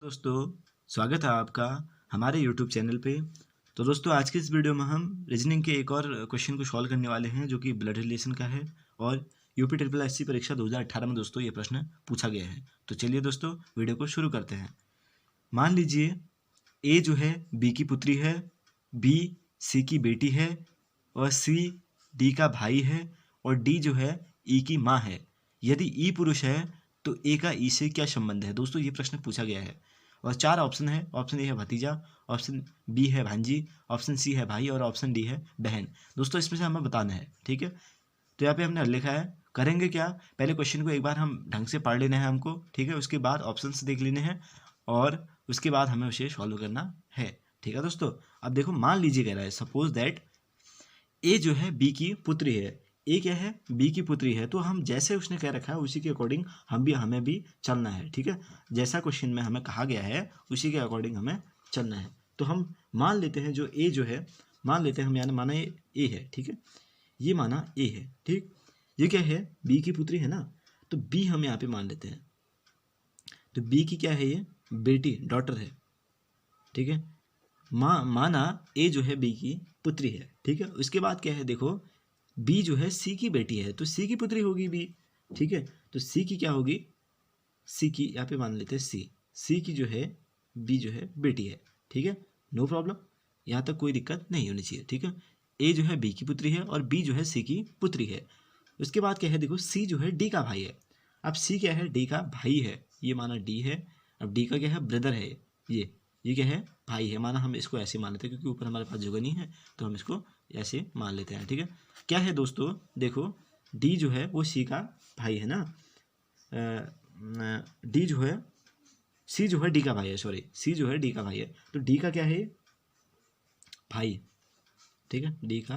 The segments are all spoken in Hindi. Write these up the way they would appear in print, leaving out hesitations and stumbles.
दोस्तों, स्वागत है आपका हमारे YouTube चैनल पे। तो दोस्तों, आज के इस वीडियो में हम रीजनिंग के एक और क्वेश्चन को सॉल्व करने वाले हैं जो कि ब्लड रिलेशन का है और यूपी ट्रिपल एससी परीक्षा 2018 में दोस्तों ये प्रश्न पूछा गया है। तो चलिए दोस्तों, वीडियो को शुरू करते हैं। मान लीजिए ए जो है बी की पुत्री है, बी सी की बेटी है और सी डी का भाई है और डी जो है ई की माँ है। यदि ई पुरुष है तो ए का ई से क्या संबंध है? दोस्तों ये प्रश्न पूछा गया है और 4 ऑप्शन है। ऑप्शन ए है भतीजा, ऑप्शन बी है भांजी, ऑप्शन सी है भाई और ऑप्शन डी है बहन। दोस्तों इसमें से हमें बताना है, ठीक है। तो यहाँ पे हमने लिखा है, करेंगे क्या, पहले क्वेश्चन को एक बार हम ढंग से पढ़ लेना है हमको, ठीक है। उसके बाद ऑप्शंस देख लेने हैं और उसके बाद हमें उसे सॉल्व करना है, ठीक है दोस्तों। अब देखो, मान लीजिए कह रहा है सपोज दैट ए जो है बी की पुत्री है, ए क्या है बी की पुत्री है। तो हम जैसे उसने कह रखा है उसी के अकॉर्डिंग हमें भी चलना है, ठीक है। जैसा क्वेश्चन में हमें कहा गया है उसी के अकॉर्डिंग हमें चलना है। तो हम मान लेते हैं जो ए जो है, मान लेते हैं हम, यानी माना ये ए है, ठीक है। ये माना ए है, ठीक। ये क्या है बी की पुत्री है ना, तो बी हम यहाँ पे मान लेते हैं। तो बी की क्या है, ये बेटी, डॉटर है, ठीक है। माना ए जो है बी की पुत्री है, ठीक है। उसके बाद क्या है, देखो बी जो है सी की बेटी है तो सी की पुत्री होगी बी, ठीक है। तो सी की क्या होगी, सी की यहाँ पे मान लेते हैं सी की जो है बी जो है बेटी है, ठीक है। नो प्रॉब्लम, यहाँ तक कोई दिक्कत नहीं होनी चाहिए, ठीक है। ए जो है बी की पुत्री है और बी जो है सी की पुत्री है। उसके बाद क्या है, देखो सी जो है डी का भाई है। अब सी क्या है, डी का भाई है, ये माना डी है। अब डी का क्या है, ब्रदर है, ये क्या है, भाई है। माना हम इसको ऐसे मान लेते हैं क्योंकि ऊपर हमारे पास जगह नहीं है, तो हम इसको ऐसे मान लेते हैं, ठीक है। क्या है दोस्तों, देखो डी जो है वो सी का भाई है ना, डी जो है, सी जो है डी का भाई है, सॉरी सी जो है डी का भाई है। तो डी का क्या है, भाई, ठीक है, डी का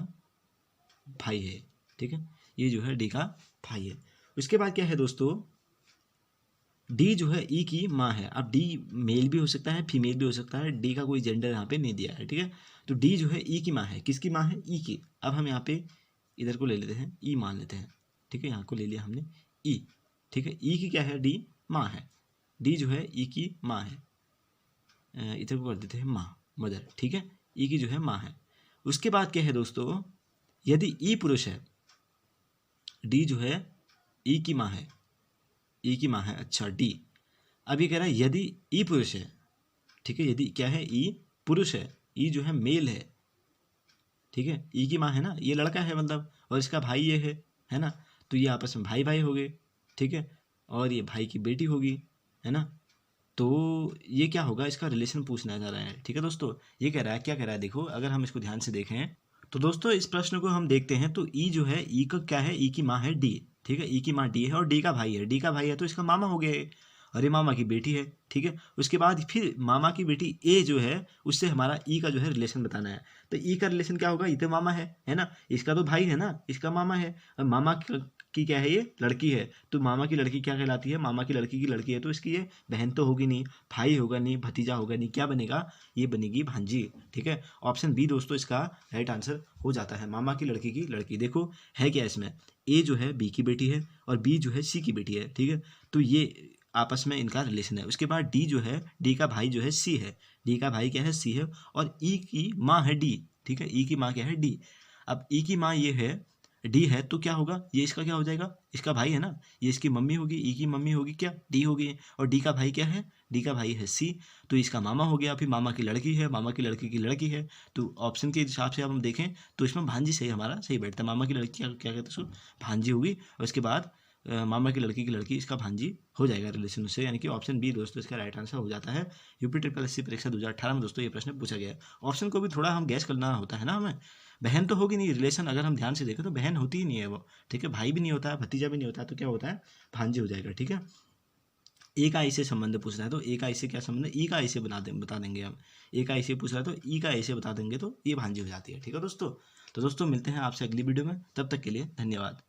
भाई है, ठीक है। ये जो है डी का भाई है। उसके बाद क्या है दोस्तों, डी जो है ई की माँ है। अब डी मेल भी हो सकता है, फीमेल भी हो सकता है, डी का कोई जेंडर यहाँ पे नहीं दिया है, ठीक है। तो डी जो है ई की माँ है, किसकी माँ है, ई की। अब हम यहाँ पे इधर को ले लेते हैं, ई मान लेते हैं, ठीक है। यहाँ को ले लिया हमने ई, ठीक है। ई की क्या है, डी माँ है, डी जो है ई की माँ है, इधर को कर देते हैं माँ, मदर, ठीक है। ई की जो है माँ है। उसके बाद क्या है दोस्तों, यदि ई पुरुष है, डी जो है ई की माँ है, ई की माँ है, अच्छा डी। अब ये कह रहा है यदि ई पुरुष है, ठीक है। यदि क्या है, ई पुरुष है, ई जो है मेल है, ठीक है। ई की माँ है ना, ये लड़का है मतलब, और इसका भाई ये है ना। तो ये आपस में भाई भाई हो गए, ठीक है। और ये भाई की बेटी होगी, है ना। तो ये क्या होगा, इसका रिलेशन पूछना जा रहा है, ठीक है दोस्तों। ये कह रहा है, क्या कह रहा है, देखो अगर हम इसको ध्यान से देखें तो दोस्तों इस प्रश्न को हम देखते हैं तो ई जो है, ई का क्या है, ई की माँ है डी, ठीक है। ई की माँ डी है और डी का भाई है, डी का भाई है तो इसका मामा हो गया है, और ये मामा की बेटी है, ठीक है। उसके बाद फिर मामा की बेटी ए जो है, उससे हमारा ई का जो है रिलेशन बताना है। तो ई का रिलेशन क्या होगा, ये तो मामा है ना, इसका तो भाई है ना, इसका मामा है। और मामा की क्या है, ये लड़की है, तो मामा की लड़की क्या कहलाती है, मामा की लड़की है तो इसकी ये बहन तो होगी नहीं, भाई होगा नहीं, भतीजा होगा नहीं, क्या बनेगा, ये बनेगी भांजी, ठीक है। ऑप्शन बी दोस्तों इसका राइट आंसर हो जाता है, मामा की लड़की। देखो है क्या इसमें, ए जो है बी की बेटी है और बी जो है सी की बेटी है, ठीक है। तो ये आपस में इनका रिलेशन है। उसके बाद डी जो है, डी का भाई जो है सी है, डी का भाई क्या है, सी है, और ई की माँ है डी, ठीक है। ई की माँ क्या है, डी। अब ई की माँ ये है, डी है, तो क्या होगा, ये इसका क्या हो जाएगा, इसका भाई है ना, ये इसकी मम्मी होगी, ई की मम्मी होगी क्या, डी होगी। और डी का भाई क्या है, डी का भाई है सी, तो इसका मामा हो गया। फिर मामा की लड़की है, मामा की लड़की है। तो ऑप्शन के हिसाब से अब हम देखें तो इसमें भांजी सही, हमारा सही बैठता है। मामा की लड़की क्या कहते हैं, सो भांजी होगी। और उसके बाद मामा की लड़की इसका भांजी हो जाएगा रिलेशन से, यानी कि ऑप्शन बी दोस्तों इसका राइट आंसर हो जाता है। यूपी ट्रिपल एससी परीक्षा 2018 में दोस्तों ये प्रश्न पूछा गया है। ऑप्शन को भी थोड़ा हम गैस करना होता है ना हमें। बहन तो होगी नहीं, रिलेशन अगर हम ध्यान से देखें तो बहन होती ही नहीं है वो, ठीक है। भाई भी नहीं होता है, भतीजा भी नहीं होता है, तो क्या होता है, भांजी हो जाएगा, ठीक है। ए का आई से संबंध पूछ रहा है तो ए का आई से क्या संबंध है, ई का आई से बता देंगे हम। ए का आई से पूछ रहा है तो ई का आई से बता देंगे तो ये भांजी हो जाती है, ठीक है दोस्तों। तो दोस्तों मिलते हैं आपसे अगली वीडियो में, तब तक के लिए धन्यवाद।